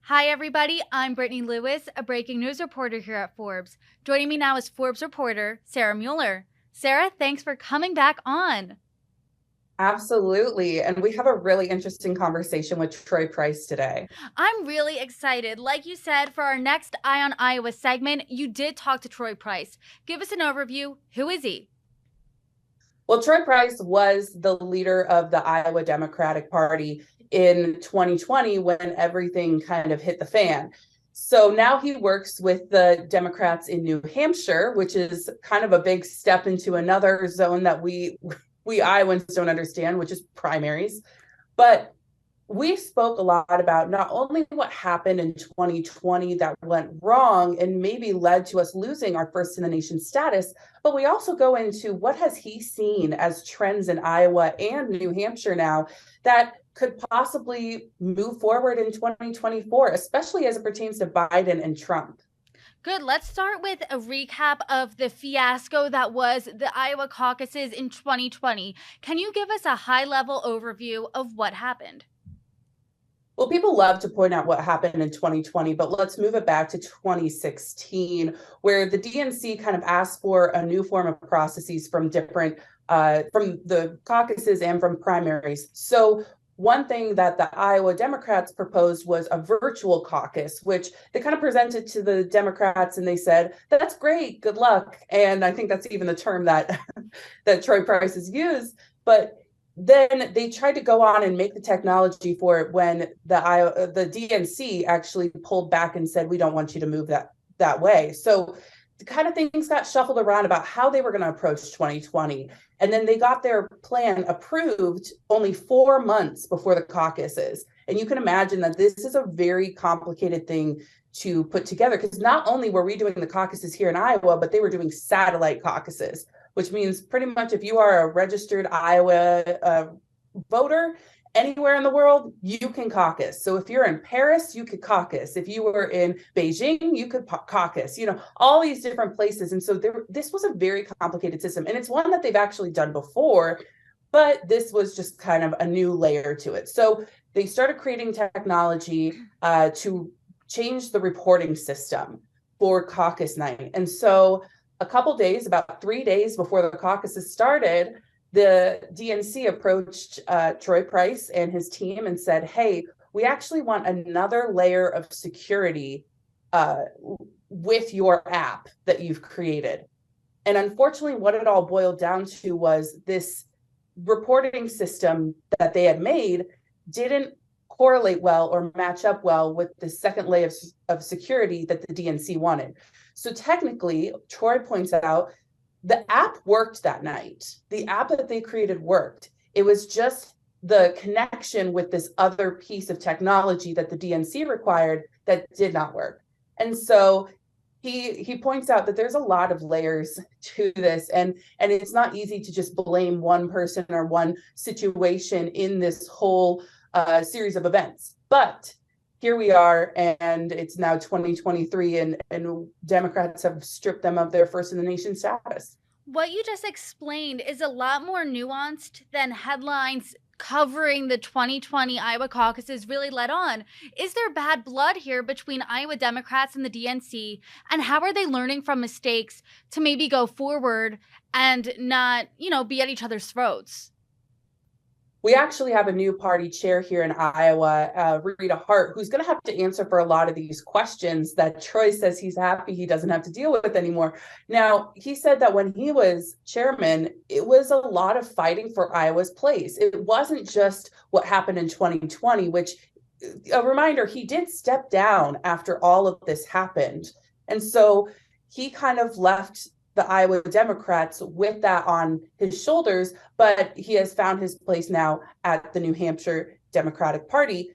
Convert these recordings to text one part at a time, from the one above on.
Hi, everybody. I'm Brittany Lewis, a breaking news reporter here at Forbes. Joining me now is Forbes reporter Sarah Muller. Sarah, thanks for coming back on. Absolutely. And we have a really interesting conversation with Troy Price today. I'm really excited. Like you said, for our next Eye on Iowa segment, you did talk to Troy Price. Give us an overview. Who is he? Well, Troy Price was the leader of the Iowa Democratic Party in 2020 when everything kind of hit the fan. So now he works with the Democrats in New Hampshire, which is kind of a big step into another zone that we Iowans don't understand, which is primaries. But we spoke a lot about not only what happened in 2020 that went wrong and maybe led to us losing our first in the nation status, but we also go into what has he seen as trends in Iowa and New Hampshire now that could possibly move forward in 2024, especially as it pertains to Biden and Trump. Good. Let's start with a recap of the fiasco that was the Iowa caucuses in 2020. Can you give us a high level overview of what happened? Well, people love to point out what happened in 2020, but let's move it back to 2016, where the DNC kind of asked for a new form of processes from from the caucuses and from primaries. So one thing that the Iowa Democrats proposed was a virtual caucus, which they kind of presented to the Democrats and they said, that's great, good luck. And I think that's even the term that that Troy Price has used. But then they tried to go on and make the technology for it when the DNC actually pulled back and said, we don't want you to move that way. So the kind of things got shuffled around about how they were going to approach 2020. And then they got their plan approved only 4 months before the caucuses. And you can imagine that this is a very complicated thing to put together, because not only were we doing the caucuses here in Iowa, but they were doing satellite caucuses, which means pretty much if you are a registered Iowa voter anywhere in the world, you can caucus. So if you're in Paris, you could caucus. If you were in Beijing, you could caucus, all these different places. And so this was a very complicated system. And it's one that they've actually done before, but this was just kind of a new layer to it. So they started creating technology to change the reporting system for caucus night. And so a couple days, about 3 days before the caucuses started, the DNC approached Troy Price and his team and said, hey, we actually want another layer of security with your app that you've created. And unfortunately, what it all boiled down to was this reporting system that they had made didn't correlate well or match up well with the second layer of security that the DNC wanted. So technically, Troy points out, the app worked that night. The app that they created worked. It was just the connection with this other piece of technology that the DNC required that did not work. And so he points out that there's a lot of layers to this, and it's not easy to just blame one person or one situation in this whole series of events. But here we are, and it's now 2023, and Democrats have stripped them of their first in the nation status. What you just explained is a lot more nuanced than headlines covering the 2020 Iowa caucuses really let on. Is there bad blood here between Iowa Democrats and the DNC? And how are they learning from mistakes to maybe go forward and not, be at each other's throats? We actually have a new party chair here in Iowa, Rita Hart, who's going to have to answer for a lot of these questions that Troy says he's happy he doesn't have to deal with anymore. Now, he said that when he was chairman, it was a lot of fighting for Iowa's place. It wasn't just what happened in 2020, which, a reminder, he did step down after all of this happened. And so he kind of left the Iowa Democrats with that on his shoulders, but he has found his place now at the New Hampshire Democratic Party.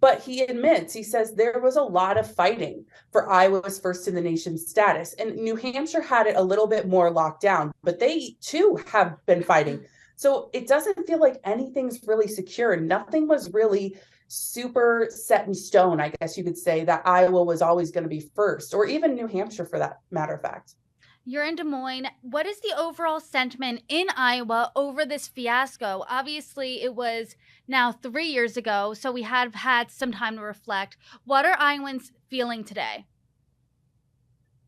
But he admits, he says there was a lot of fighting for Iowa's first in the nation status. And New Hampshire had it a little bit more locked down, but they too have been fighting. So it doesn't feel like anything's really secure. Nothing was really super set in stone, I guess you could say, that Iowa was always going to be first, or even New Hampshire for that matter of fact. You're in Des Moines. What is the overall sentiment in Iowa over this fiasco? Obviously, it was now 3 years ago, so we have had some time to reflect. What are Iowans feeling today?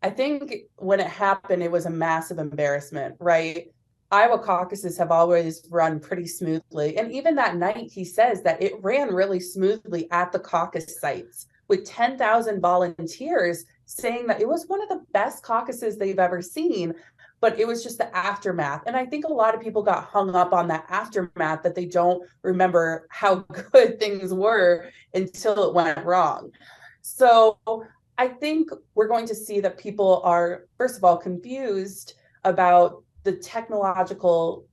I think when it happened, it was a massive embarrassment, right? Iowa caucuses have always run pretty smoothly. And even that night, he says that it ran really smoothly at the caucus sites with 10,000 volunteers, saying that it was one of the best caucuses they've ever seen. But it was just the aftermath. And I think a lot of people got hung up on that aftermath, that they don't remember how good things were until it went wrong. So I think we're going to see that people are, first of all, confused about the technological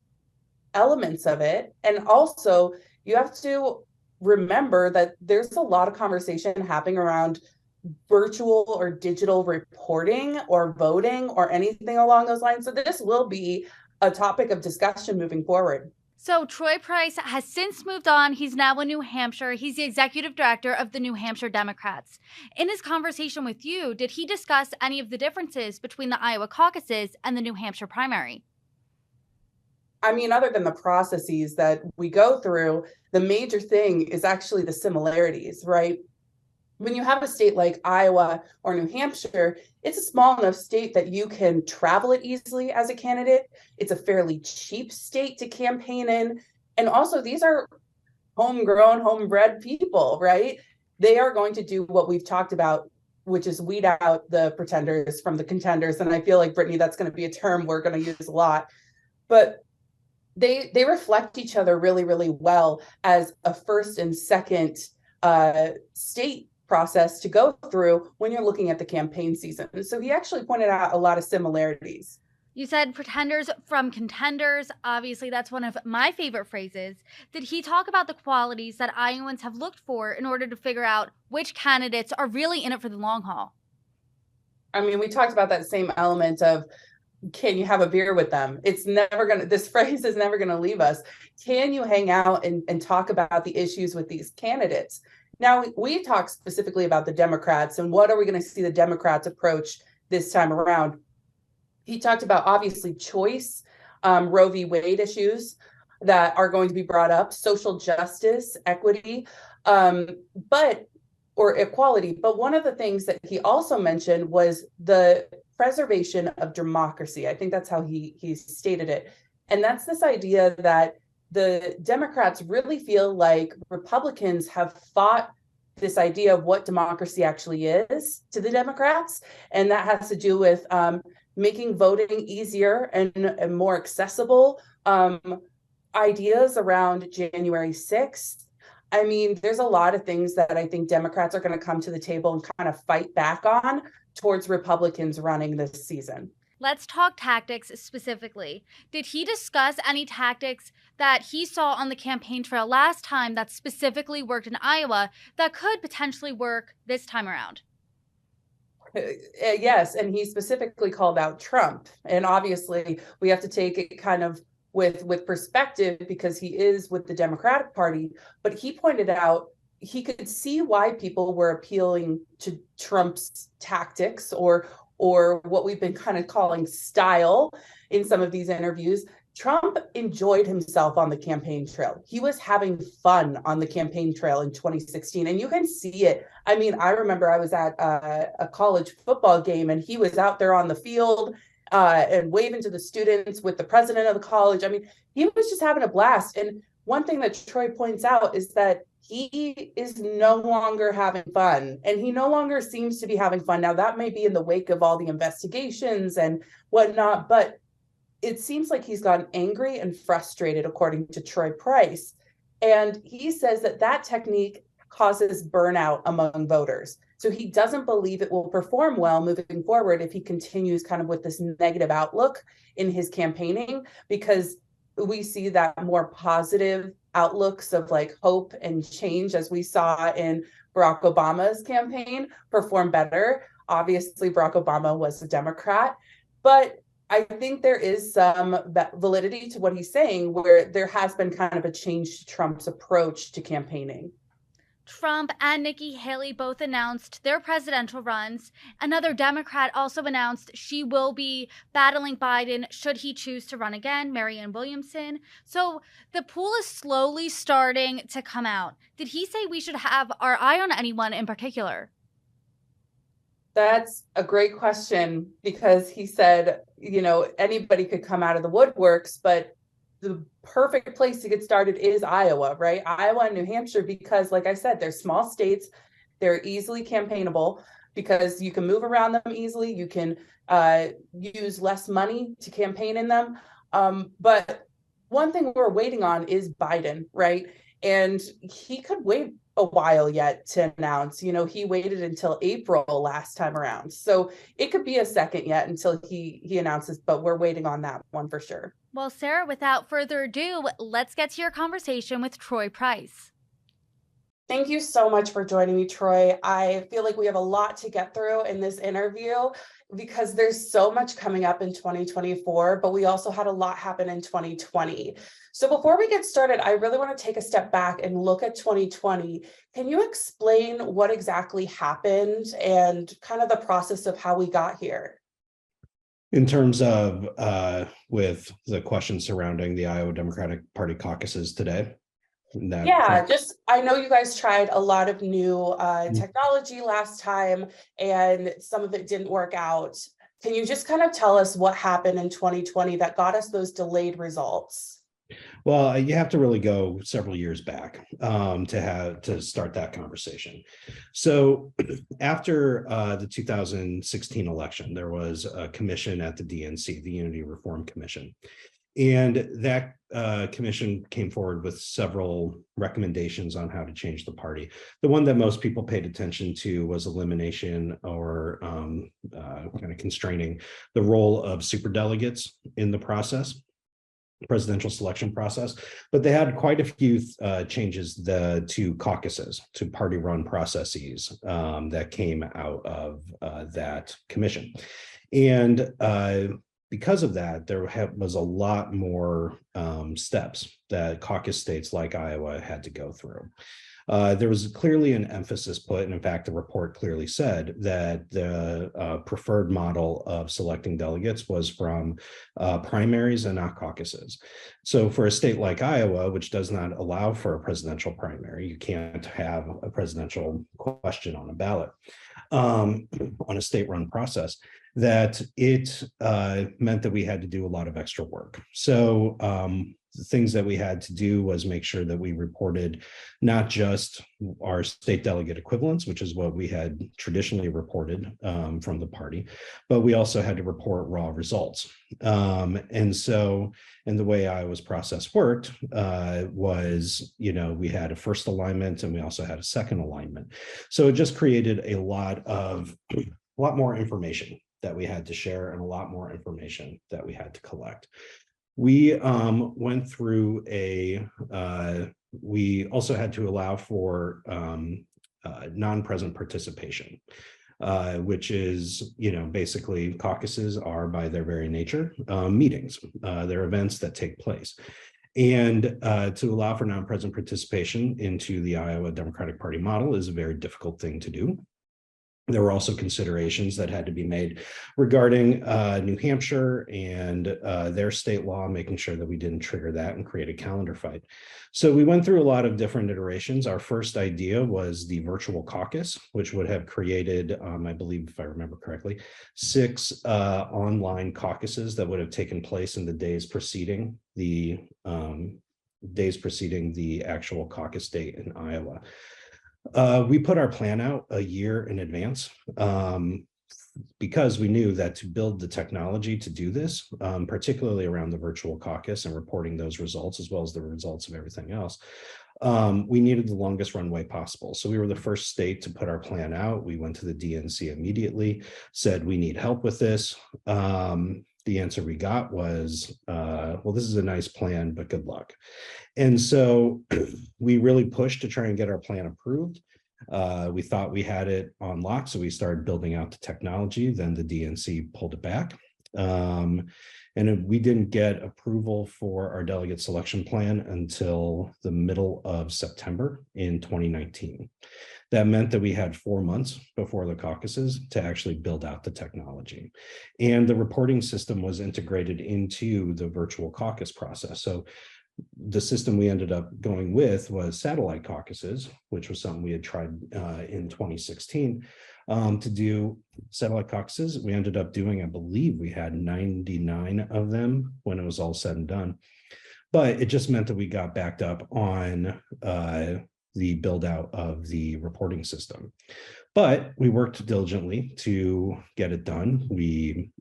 elements of it. And also, you have to remember that there's a lot of conversation happening around virtual or digital reporting or voting or anything along those lines. So this will be a topic of discussion moving forward. So Troy Price has since moved on. He's now in New Hampshire. He's the executive director of the New Hampshire Democrats. In his conversation with you, did he discuss any of the differences between the Iowa caucuses and the New Hampshire primary? I mean, other than the processes that we go through, the major thing is actually the similarities, right? When you have a state like Iowa or New Hampshire, it's a small enough state that you can travel it easily as a candidate. It's a fairly cheap state to campaign in. And also, these are homegrown, homebred people, right? They are going to do what we've talked about, which is weed out the pretenders from the contenders. And I feel like, Brittany, that's going to be a term we're going to use a lot. But they reflect each other really, really well as a first and second state process to go through when you're looking at the campaign season. So he actually pointed out a lot of similarities. You said pretenders from contenders. Obviously, that's one of my favorite phrases. Did he talk about the qualities that Iowans have looked for in order to figure out which candidates are really in it for the long haul? I mean, we talked about that same element of, can you have a beer with them? It's never going to, this phrase is never going to leave us. Can you hang out and talk about the issues with these candidates? Now, we talked specifically about the Democrats and what are we going to see the Democrats approach this time around. He talked about, obviously, choice, Roe v. Wade issues that are going to be brought up, social justice, equity, or equality. But one of the things that he also mentioned was the preservation of democracy. I think that's how he stated it. And that's this idea that the Democrats really feel like Republicans have fought this idea of what democracy actually is to the Democrats. And that has to do with making voting easier and more accessible, ideas around January 6th. I mean, there's a lot of things that I think Democrats are going to come to the table and kind of fight back on towards Republicans running this season. Let's talk tactics specifically. Did he discuss any tactics that he saw on the campaign trail last time that specifically worked in Iowa that could potentially work this time around? Yes, and he specifically called out Trump. And obviously, we have to take it kind of with perspective because he is with the Democratic Party. But he pointed out he could see why people were appealing to Trump's tactics or what we've been kind of calling style in some of these interviews. Trump enjoyed himself on the campaign trail. He was having fun on the campaign trail in 2016, and you can see it. I mean, I remember I was at a college football game, and he was out there on the field and waving to the students with the president of the college. I mean, he was just having a blast. And one thing that Troy points out is that he is no longer having fun, and he no longer seems to be having fun. Now, that may be in the wake of all the investigations and whatnot, but it seems like he's gotten angry and frustrated, according to Troy Price. And he says that technique causes burnout among voters. So he doesn't believe it will perform well moving forward if he continues kind of with this negative outlook in his campaigning, because we see that more positive outlooks of like hope and change, as we saw in Barack Obama's campaign, perform better. Obviously, Barack Obama was a Democrat, but I think there is some validity to what he's saying, where there has been kind of a change to Trump's approach to campaigning. Trump and Nikki Haley both announced their presidential runs. Another Democrat also announced she will be battling Biden should he choose to run again, Marianne Williamson. So the pool is slowly starting to come out. Did he say we should have our eye on anyone in particular? That's a great question, because he said, anybody could come out of the woodworks, but the perfect place to get started is Iowa, right? Iowa and New Hampshire, because like I said, they're small states. They're easily campaignable because you can move around them easily. You can use less money to campaign in them. But one thing we're waiting on is Biden, right? And he could wait a while yet to announce. He waited until April last time around. So it could be a second yet until he announces, but we're waiting on that one for sure. Well, Sarah, without further ado, let's get to your conversation with Troy Price. Thank you so much for joining me, Troy. I feel like we have a lot to get through in this interview because there's so much coming up in 2024, but we also had a lot happen in 2020. So before we get started, I really want to take a step back and look at 2020. Can you explain what exactly happened and kind of the process of how we got here? In terms of with the questions surrounding the Iowa Democratic Party caucuses today? I know you guys tried a lot of new technology last time, and some of it didn't work out. Can you just kind of tell us what happened in 2020 that got us those delayed results? Well, you have to really go several years back to start that conversation. So after the 2016 election, there was a commission at the DNC, the Unity Reform Commission. And that commission came forward with several recommendations on how to change the party. The one that most people paid attention to was elimination or kind of constraining the role of superdelegates in the process, presidential selection process. But they had quite a few changes to caucuses, to party-run processes that came out of that commission. And because of that, there was a lot more steps that caucus states like Iowa had to go through. There was clearly an emphasis put, and in fact, the report clearly said that the preferred model of selecting delegates was from primaries and not caucuses. So for a state like Iowa, which does not allow for a presidential primary, you can't have a presidential question on a ballot on a state-run process, that it meant that we had to do a lot of extra work. So the things that we had to do was make sure that we reported not just our state delegate equivalents, which is what we had traditionally reported from the party, but we also had to report raw results. And the way Iowa's process worked was, we had a first alignment and we also had a second alignment. So it just created a lot more information that we had to share and a lot more information that we had to collect. We went through we also had to allow for non-present participation, which is, basically caucuses are by their very nature meetings. They're events that take place. And to allow for non-present participation into the Iowa Democratic Party model is a very difficult thing to do. There were also considerations that had to be made regarding New Hampshire and their state law, making sure that we didn't trigger that and create a calendar fight. So we went through a lot of different iterations. Our first idea was the virtual caucus, which would have created, I believe, if I remember correctly, 6 online caucuses that would have taken place in the days preceding the actual caucus date in Iowa. We put our plan out a year in advance because we knew that to build the technology to do this, particularly around the virtual caucus and reporting those results, as well as the results of everything else, we needed the longest runway possible. So we were the first state to put our plan out. We went to the DNC immediately, said we need help with this. The answer we got was, well, this is a nice plan, but good luck. And so we really pushed to try and get our plan approved. We thought we had it on lock, so we started building out the technology. Then the DNC pulled it back. And we didn't get approval for our delegate selection plan until the middle of September in 2019. That meant that we had 4 months before the caucuses to actually build out the technology. And the reporting system was integrated into the virtual caucus process. So the system we ended up going with was satellite caucuses, which was something we had tried in 2016 to do satellite caucuses. We ended up doing, I believe we had 99 of them when it was all said and done. But it just meant that we got backed up on the build out of the reporting system. But we worked diligently to get it done. We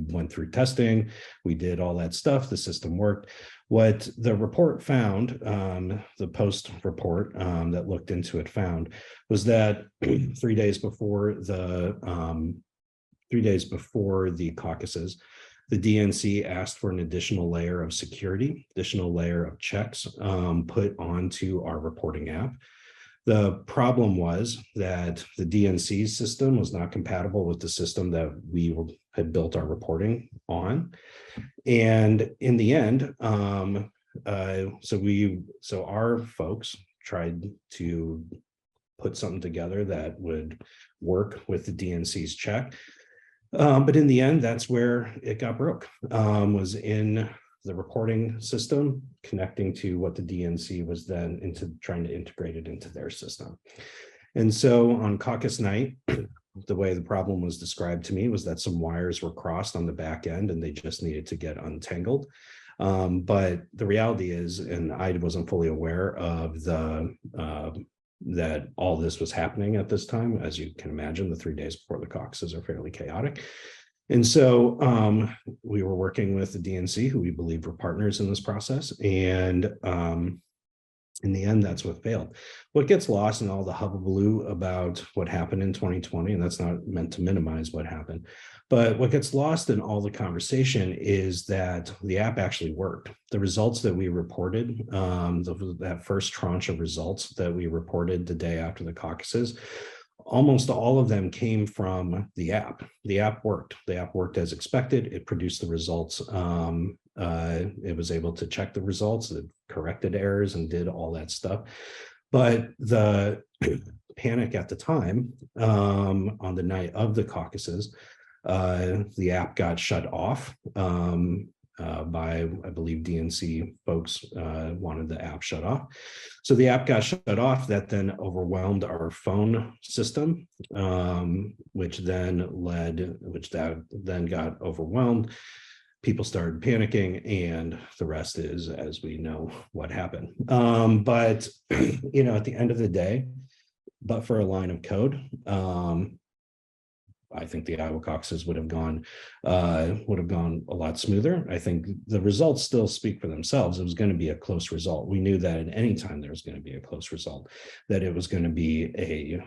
went through testing, we did all that stuff, the system worked. What the report found, the post report that looked into it found, was that 3 days before the 3 days before the caucuses, the DNC asked for an additional layer of security, additional layer of checks put onto our reporting app. The problem was that the DNC system was not compatible with the system that we had built our reporting on. And in the end, so our folks tried to put something together that would work with the DNC's check. But in the end, that's where it got broke, was in the reporting system, connecting to what the DNC was then trying to integrate it into their system. And so on caucus night, the way the problem was described to me was that some wires were crossed on the back end and they just needed to get untangled. But the reality is, and I wasn't fully aware of that all this was happening at this time. As you can imagine, the 3 days before the caucuses are fairly chaotic. And so we were working with the DNC, who we believe were partners in this process. And in the end, that's what failed. What gets lost in all the hullabaloo about what happened in 2020, and that's not meant to minimize what happened, but what gets lost in all the conversation is that the app actually worked. The results that we reported, that first tranche of results that we reported the day after the caucuses, almost all of them came from the app. The app worked. The app worked as expected. It produced the results. It was able to check the results. It corrected errors and did all that stuff. But the panic at the time, on the night of the caucuses, the app got shut off by, I believe, DNC folks wanted the app shut off. So the app got shut off. That then overwhelmed our phone system, which then got overwhelmed. People started panicking, and the rest is, as we know, what happened. But at the end of the day, but for a line of code, I think the Iowa caucuses would have gone a lot smoother. I think the results still speak for themselves. It was going to be a close result. We knew that at any time there was going to be a close result, that it was going to be a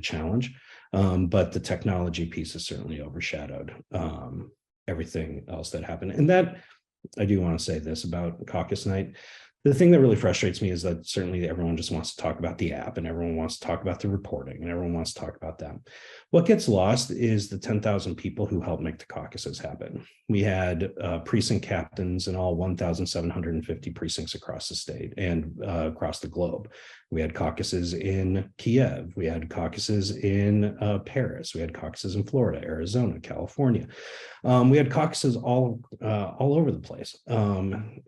challenge. But the technology piece is certainly overshadowed everything else that happened. And that, I do want to say this about caucus night. The thing that really frustrates me is that certainly everyone just wants to talk about the app, and everyone wants to talk about the reporting, and everyone wants to talk about that. What gets lost is the 10,000 people who helped make the caucuses happen. We had precinct captains in all 1,750 precincts across the state and across the globe. We had caucuses in Kiev. We had caucuses in Paris. We had caucuses in Florida, Arizona, California. We had caucuses all over the place,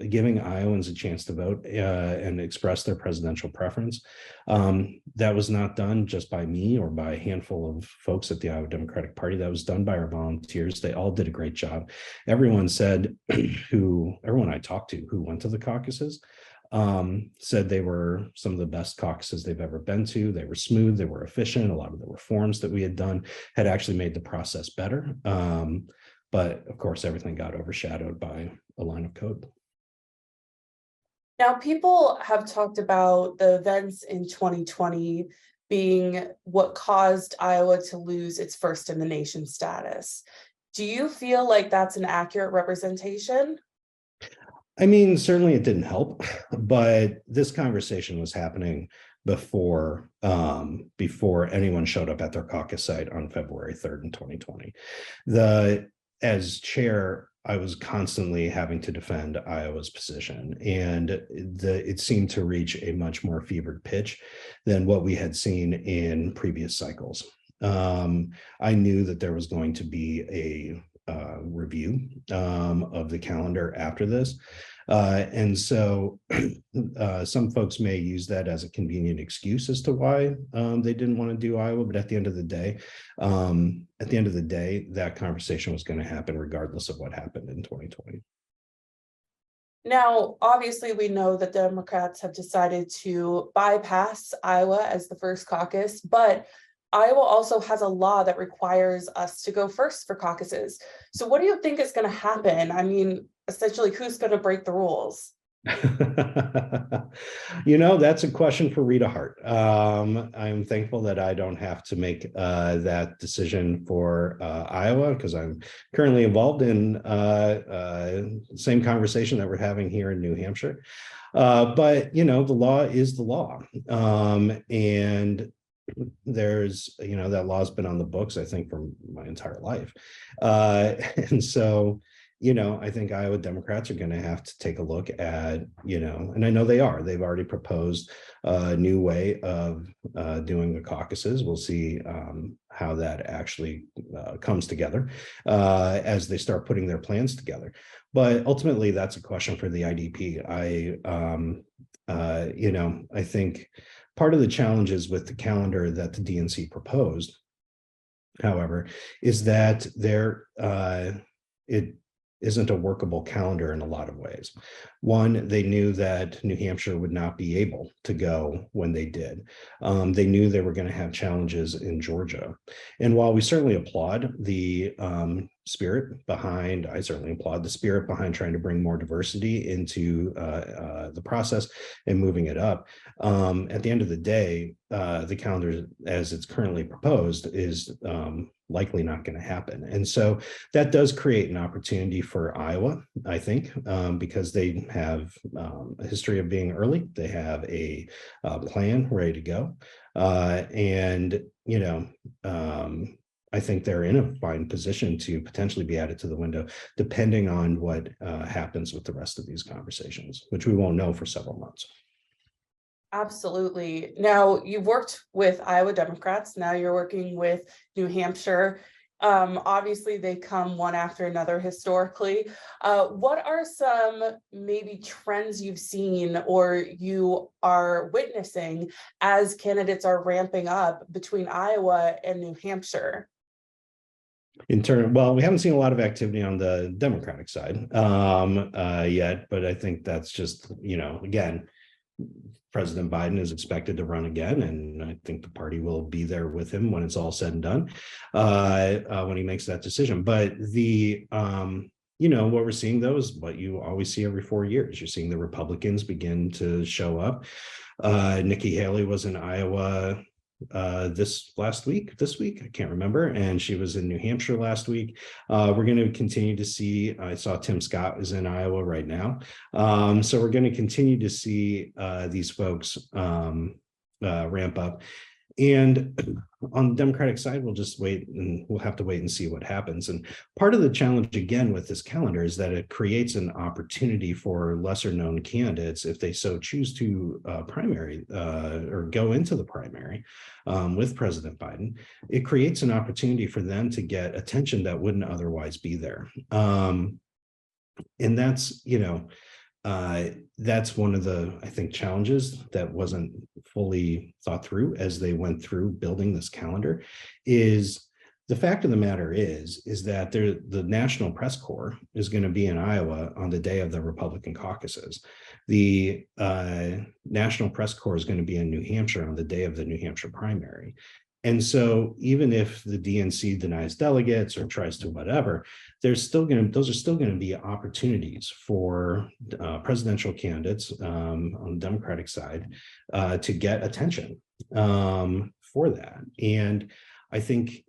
giving Iowans a chance to vote and express their presidential preference. That was not done just by me or by a handful of folks at the Iowa Democratic Party. That was done by our volunteers. They all did a great job. Everyone I talked to who went to the caucuses said they were some of the best caucuses they've ever been to. They were smooth, they were efficient. A lot of the reforms that we had done had actually made the process better. But of course, everything got overshadowed by a line of code. Now, people have talked about the events in 2020 being what caused Iowa to lose its first in the nation status. Do you feel like that's an accurate representation? I mean, certainly it didn't help, but this conversation was happening before anyone showed up at their caucus site on February 3rd in 2020. As chair, I was constantly having to defend Iowa's position, and it seemed to reach a much more fevered pitch than what we had seen in previous cycles. I knew that there was going to be a review of the calendar after this. And so some folks may use that as a convenient excuse as to why they didn't want to do Iowa. But at the end of the day, that conversation was going to happen regardless of what happened in 2020. Now, obviously, we know that Democrats have decided to bypass Iowa as the first caucus, but Iowa also has a law that requires us to go first for caucuses. So what do you think is going to happen? I mean, essentially, who's going to break the rules? That's a question for Rita Hart. I'm thankful that I don't have to make that decision for Iowa, because I'm currently involved in the same conversation that we're having here in New Hampshire. But the law is the law. And there's, that law's been on the books, I think, for my entire life. And so, I think Iowa Democrats are going to have to take a look at, and I know they've already proposed a new way of doing the caucuses. We'll see how that actually comes together as they start putting their plans together. But ultimately, that's a question for the IDP. I think part of the challenges with the calendar that the DNC proposed, however, is that it isn't a workable calendar in a lot of ways. One, they knew that New Hampshire would not be able to go when they did. They knew they were going to have challenges in Georgia. And while we certainly applaud the spirit behind trying to bring more diversity into the process and moving it up, at the end of the day, the calendar as it's currently proposed is likely not going to happen. And so that does create an opportunity for Iowa, I think, because they have a history of being early. They have a plan ready to go. I think they're in a fine position to potentially be added to the window, depending on what happens with the rest of these conversations, which we won't know for several months. Absolutely. Now, you've worked with Iowa Democrats. Now you're working with New Hampshire. Obviously, they come one after another historically. What are some maybe trends you've seen or you are witnessing as candidates are ramping up between Iowa and New Hampshire? Well, we haven't seen a lot of activity on the Democratic side yet, but I think that's just, again, President Biden is expected to run again, and I think the party will be there with him when it's all said and done, when he makes that decision. But what we're seeing, though, is what you always see every 4 years. You're seeing the Republicans begin to show up. Nikki Haley was in Iowa this week, I can't remember, and she was in New Hampshire last week. We're going to continue to see, I saw Tim Scott is in Iowa right now. So we're going to continue to see these folks ramp up. And on the Democratic side, we'll have to wait and see what happens. And part of the challenge, again, with this calendar is that it creates an opportunity for lesser known candidates, if they so choose to primary or go into the primary with President Biden. It creates an opportunity for them to get attention that wouldn't otherwise be there. And that's one of the, I think, challenges that wasn't fully thought through as they went through building this calendar. Is the fact of the matter is that the National Press Corps is going to be in Iowa on the day of the Republican caucuses. The National Press Corps is going to be in New Hampshire on the day of the New Hampshire primary. And so even if the DNC denies delegates or tries to whatever, those are still going to be opportunities for presidential candidates on the Democratic side to get attention for that. And I think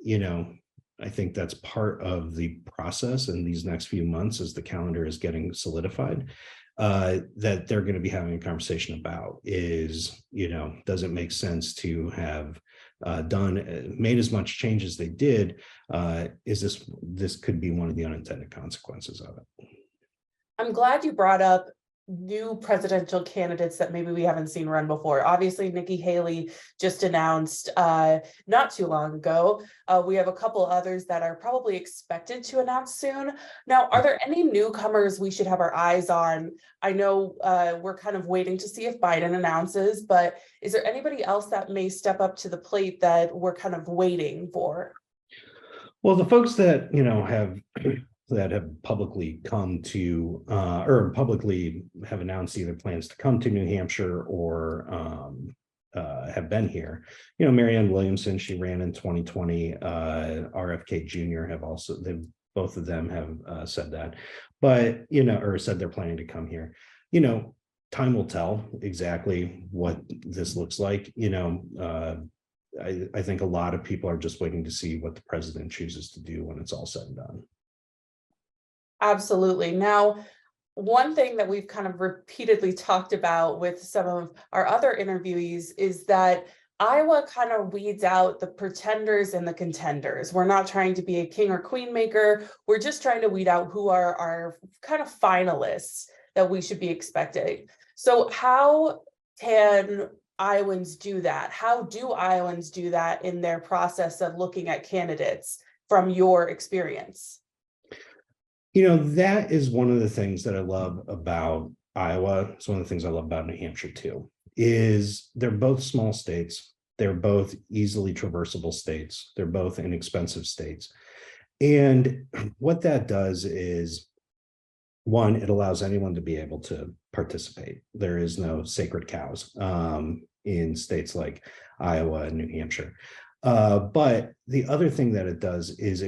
that's part of the process in these next few months as the calendar is getting solidified. that they're going to be having a conversation about is, does it make sense to have made as much change as they did? Is this could be one of the unintended consequences of it. I'm glad you brought up new presidential candidates that maybe we haven't seen run before. Obviously, Nikki Haley just announced not too long ago. We have a couple others that are probably expected to announce soon. Now, are there any newcomers we should have our eyes on? I know we're kind of waiting to see if Biden announces, but is there anybody else that may step up to the plate that we're kind of waiting for? Well, the folks that, have publicly come to or publicly have announced either plans to come to New Hampshire or have been here. Marianne Williamson, she ran in 2020. RFK Jr. both of them have said that, but or said they're planning to come here. Time will tell exactly what this looks like. I think a lot of people are just waiting to see what the president chooses to do when it's all said and done. Absolutely. Now, one thing that we've kind of repeatedly talked about with some of our other interviewees is that Iowa kind of weeds out the pretenders and the contenders. We're not trying to be a king or queen maker. We're just trying to weed out who are our kind of finalists that we should be expecting. So how can Iowans do that? How do Iowans do that in their process of looking at candidates from your experience? That is one of the things that I love about Iowa. It's one of the things I love about New Hampshire too, is they're both small states. They're both easily traversable states. They're both inexpensive states. And what that does is, one, it allows anyone to be able to participate. There is no sacred cows in states like Iowa and New Hampshire. But the other thing that it does is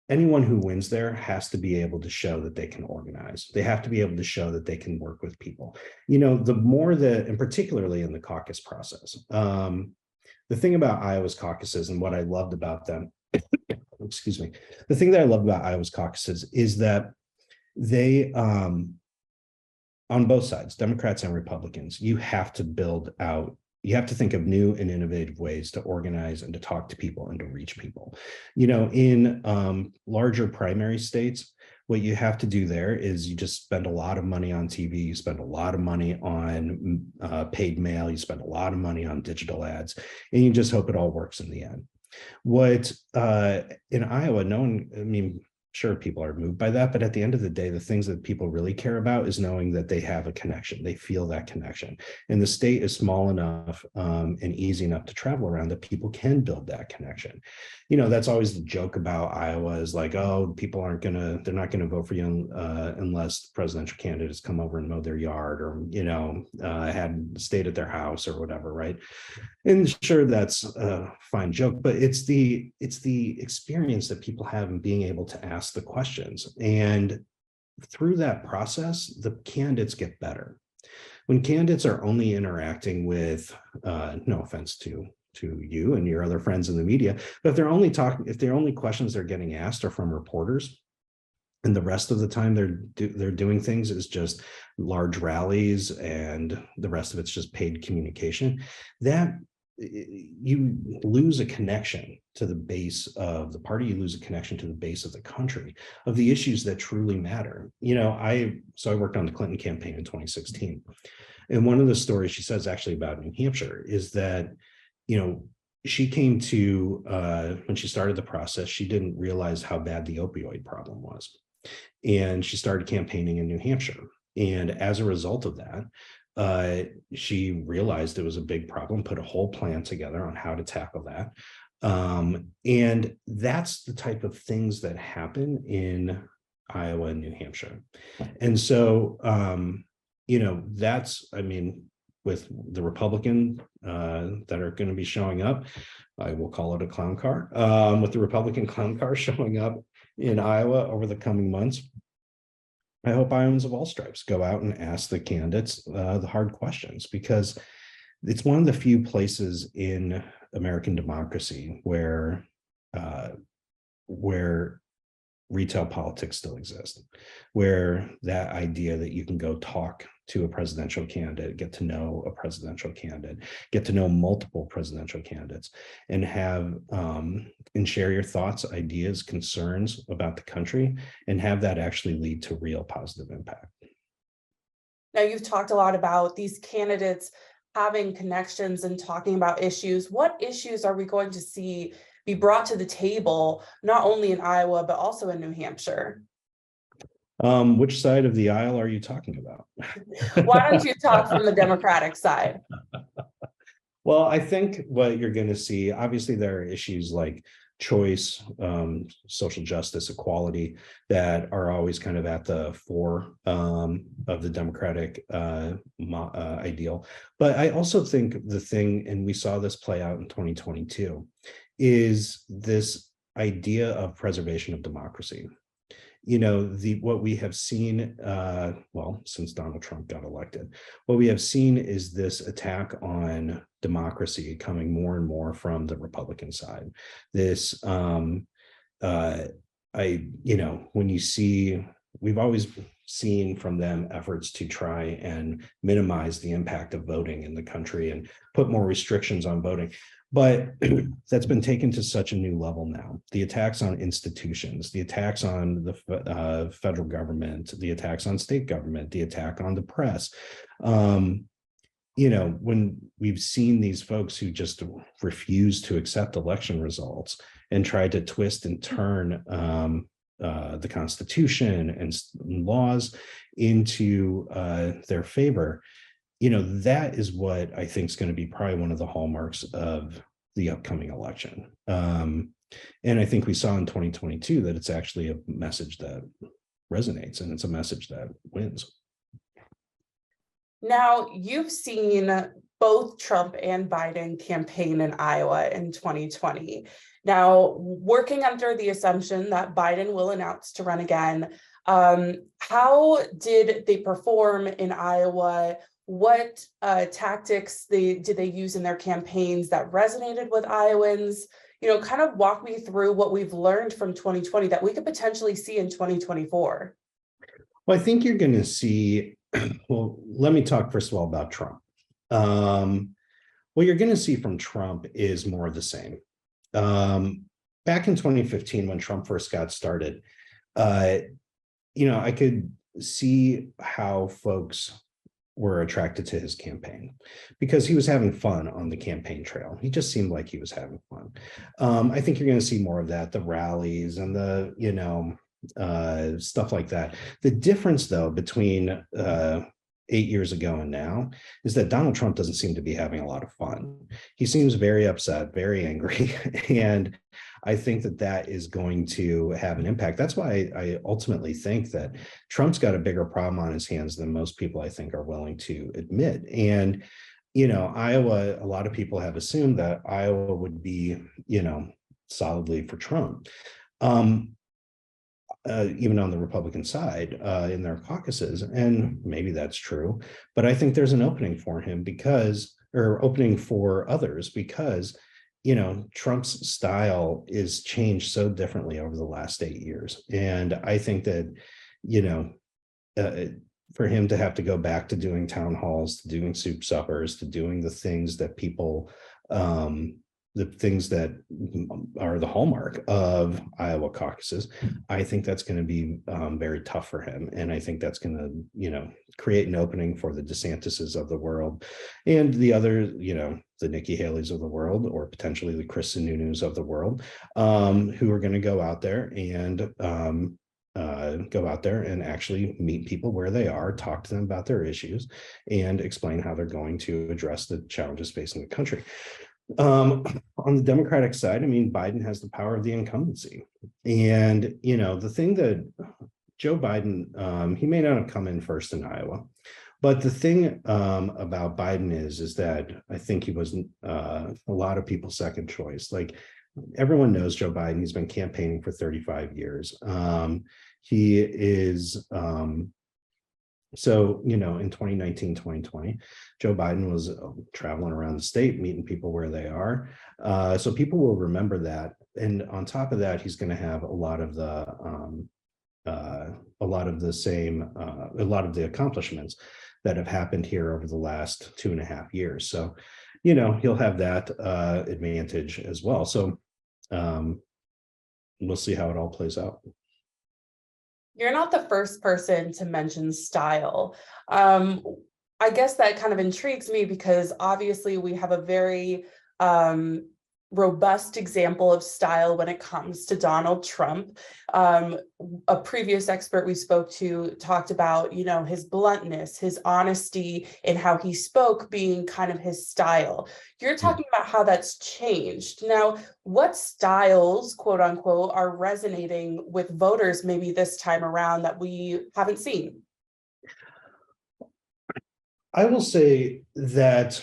anyone who wins there has to be able to show that they can organize. They have to be able to show that they can work with people. The more that, and particularly in the caucus process, the thing about Iowa's caucuses and what I loved about them, excuse me, the thing that I love about Iowa's caucuses is that they, on both sides, Democrats and Republicans, you have to think of new and innovative ways to organize and to talk to people and to reach people. In larger primary states, what you have to do there is you just spend a lot of money on TV, you spend a lot of money on paid mail, you spend a lot of money on digital ads, and you just hope it all works in the end. What in Iowa, sure, people are moved by that, but at the end of the day, the things that people really care about is knowing that they have a connection. They feel that connection. And the state is small enough and easy enough to travel around that people can build that connection. That's always the joke about Iowa is like, oh, they're not going to vote for you unless the presidential candidates come over and mow their yard or, had stayed at their house or whatever, right? And sure, that's a fine joke, but it's the experience that people have in being able to ask the questions. And through that process, the candidates get better. When candidates are only interacting with, no offense to you and your other friends in the media, but if the only questions they're getting asked are from reporters, and the rest of the time they're doing things is just large rallies and the rest of it's just paid communication, that you lose a connection to the base of the party, you lose a connection to the base of the country, of the issues that truly matter. I worked on the Clinton campaign in 2016. And one of the stories she says actually about New Hampshire is that, she came to, when she started the process, she didn't realize how bad the opioid problem was. And she started campaigning in New Hampshire. And as a result of that, she realized it was a big problem, put a whole plan together on how to tackle that. And that's the type of things that happen in Iowa and New Hampshire. And so, with the Republican that are going to be showing up, I will call it a clown car, with the Republican clown car showing up in Iowa over the coming months, I hope Iowans of all stripes go out and ask the candidates the hard questions, because it's one of the few places in American democracy where retail politics still exist, where that idea that you can go talk to a presidential candidate, get to know a presidential candidate, get to know multiple presidential candidates, and have and share your thoughts, ideas, concerns about the country, and have that actually lead to real positive impact. Now, you've talked a lot about these candidates having connections and talking about issues. What issues are we going to see be brought to the table, not only in Iowa, but also in New Hampshire? Which side of the aisle are you talking about? Why don't you talk from the Democratic side? Well, I think what you're going to see, obviously, there are issues like choice, social justice, equality that are always kind of at the fore of the Democratic ideal. But I also think the thing, and we saw this play out in 2022, is this idea of preservation of democracy. You know, what we have seen, well, since Donald Trump got elected, what we have seen is this attack on democracy coming more and more from the Republican side. This, when you see, we've always seen from them efforts to try and minimize the impact of voting in the country and put more restrictions on voting. But that's been taken to such a new level now. The attacks on institutions, the attacks on the federal government, the attacks on state government, the attack on the press. When we've seen these folks who just refuse to accept election results and try to twist and turn the Constitution and laws into their favor, that is what I think is going to be probably one of the hallmarks of the upcoming election. And I think we saw in 2022 that it's actually a message that resonates, and it's a message that wins. Now, you've seen both Trump and Biden campaign in Iowa in 2020. Now, working under the assumption that Biden will announce to run again, how did they perform in Iowa? What tactics did they use in their campaigns that resonated with Iowans? Kind of walk me through what we've learned from 2020 that we could potentially see in 2024. Well, I think you're going to see, well, let me talk first of all about Trump. What you're going to see from Trump is more of the same. Back in 2015, when Trump first got started, I could see how folks were attracted to his campaign because he was having fun on the campaign trail. He just seemed like he was having fun. I think you're going to see more of that, the rallies and the, stuff like that. The difference, though, between 8 years ago and now is that Donald Trump doesn't seem to be having a lot of fun. He seems very upset, very angry, and I think that is going to have an impact. That's why I ultimately think that Trump's got a bigger problem on his hands than most people, I think, are willing to admit. And, Iowa, a lot of people have assumed that Iowa would be, solidly for Trump. Even on the Republican side in their caucuses. And maybe that's true, but I think there's an opening for him opening for others because, Trump's style is changed so differently over the last 8 years. And I think that, for him to have to go back to doing town halls, to doing soup suppers, to doing the things that people, the things that are the hallmark of Iowa caucuses, I think that's going to be very tough for him. And I think that's going to, create an opening for the DeSantises of the world and the other, the Nikki Haley's of the world, or potentially the Chris Sununu's of the world, who are going to go out there and actually meet people where they are, talk to them about their issues, and explain how they're going to address the challenges facing the country. On the Democratic side, Biden has the power of the incumbency. And, the thing that Joe Biden, he may not have come in first in Iowa, but the thing about Biden is that I think he was a lot of people's second choice. Like, everyone knows Joe Biden. He's been campaigning for 35 years. He is, So, in 2019, 2020, Joe Biden was traveling around the state, meeting people where they are. So people will remember that. And on top of that, he's going to have a lot of the accomplishments that have happened here over the last 2.5 years. So, he'll have that advantage as well. So we'll see how it all plays out. You're not the first person to mention style. I guess that kind of intrigues me because obviously we have a very robust example of style when it comes to Donald Trump. A previous expert we spoke to talked about, his bluntness, his honesty, and how he spoke being kind of his style. You're talking about how that's changed. Now, what styles, quote unquote, are resonating with voters maybe this time around that we haven't seen? I will say that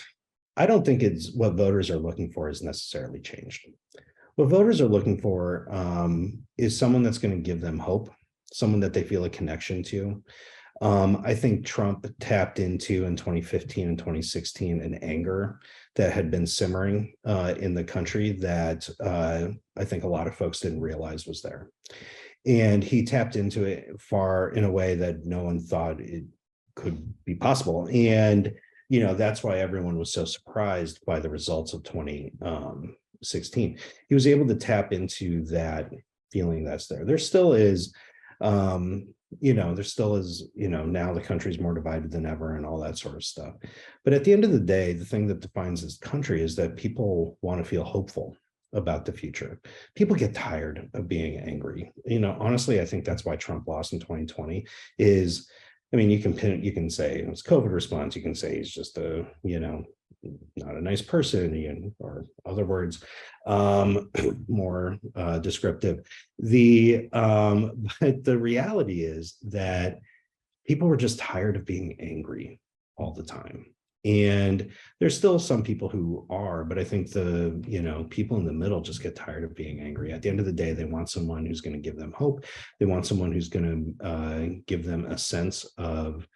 I don't think it's what voters are looking for is necessarily changed. What voters are looking for is someone that's going to give them hope, someone that they feel a connection to. I think Trump tapped into in 2015 and 2016 an anger that had been simmering in the country that I think a lot of folks didn't realize was there. And he tapped into it in a way that no one thought it could be possible. And that's why everyone was so surprised by the results of 2016. He was able to tap into that feeling that's there. There still is, now the country's more divided than ever and all that sort of stuff. But at the end of the day, the thing that defines this country is that people want to feel hopeful about the future. People get tired of being angry. Honestly, I think that's why Trump lost in 2020 is, you can say it was COVID response. You can say he's just not a nice person, or other words, more descriptive. But the reality is that people were just tired of being angry all the time. And there's still some people who are, but I think the people in the middle just get tired of being angry. At the end of the day, they want someone who's going to give them hope. They want someone who's going to give them a sense that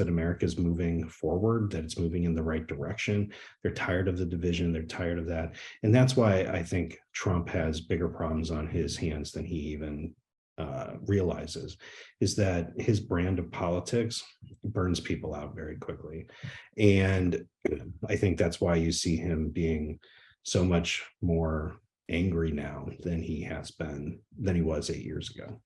America is moving forward, that it's moving in the right direction. They're tired of the division. They're tired of that. And that's why I think Trump has bigger problems on his hands than he even realizes, is that his brand of politics burns people out very quickly. And I think that's why you see him being so much more angry now than he was 8 years ago.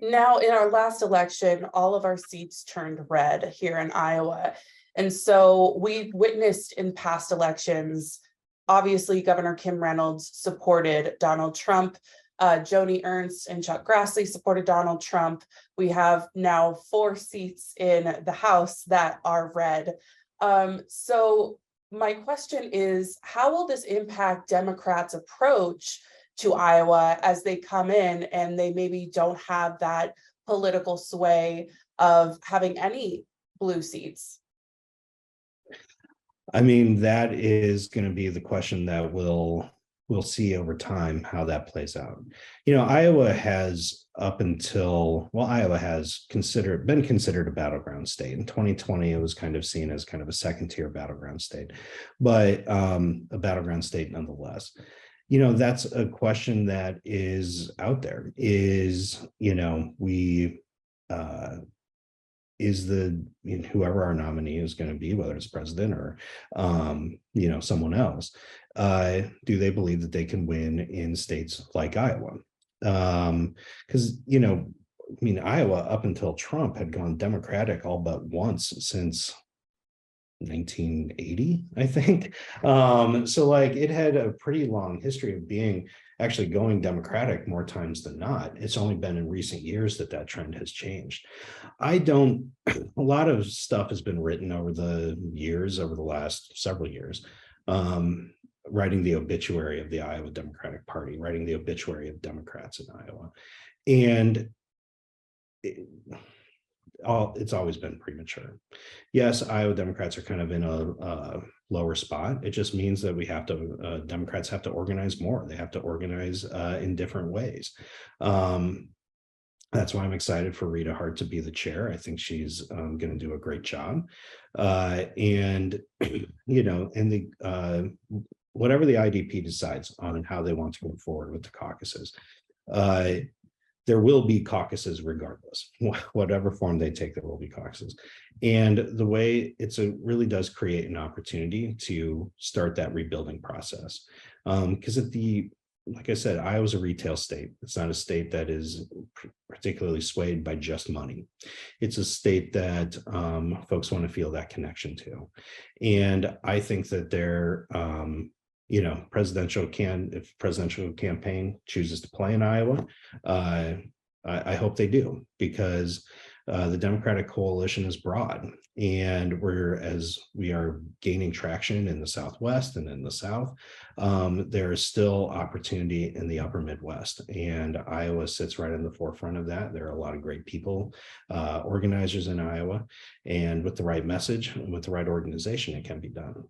Now, in our last election, all of our seats turned red here in Iowa. And so we witnessed in past elections, obviously, Governor Kim Reynolds supported Donald Trump. Joni Ernst and Chuck Grassley supported Donald Trump. We have now 4 seats in the House that are red. So my question is, how will this impact Democrats' approach to Iowa as they come in and they maybe don't have that political sway of having any blue seats? That is going to be the question that we'll see over time how that plays out. Iowa has been considered a battleground state. In 2020, it was kind of seen as kind of a second-tier battleground state, but a battleground state nonetheless. That's a question that is out there. Whoever our nominee is going to be, whether it's president or someone else, do they believe that they can win in states like Iowa? Because Iowa, up until Trump, had gone Democratic all but once since 1980, I think. So it had a pretty long history of actually going Democratic more times than not. It's only been in recent years that trend has changed. A lot of stuff has been written over the last several years, writing the obituary of the Iowa Democratic Party, writing the obituary of Democrats in Iowa. And it's always been premature. Yes, Iowa Democrats are kind of in a lower spot. It just means that Democrats have to organize more. They have to organize in different ways. That's why I'm excited for Rita Hart to be the chair. I think she's going to do a great job. And, and whatever the IDP decides on how they want to go forward with the caucuses, there will be caucuses regardless. Whatever form they take, there will be caucuses. And the way really does create an opportunity to start that rebuilding process. Because like I said, Iowa's a retail state. It's not a state that is particularly swayed by just money. It's a state that folks want to feel that connection to. And I think that if presidential campaign chooses to play in Iowa, I hope they do, because the Democratic coalition is broad, and we are gaining traction in the Southwest and in the South. There is still opportunity in the upper Midwest, and Iowa sits right in the forefront of that. There are a lot of great people, organizers in Iowa, and with the right message and with the right organization, it can be done.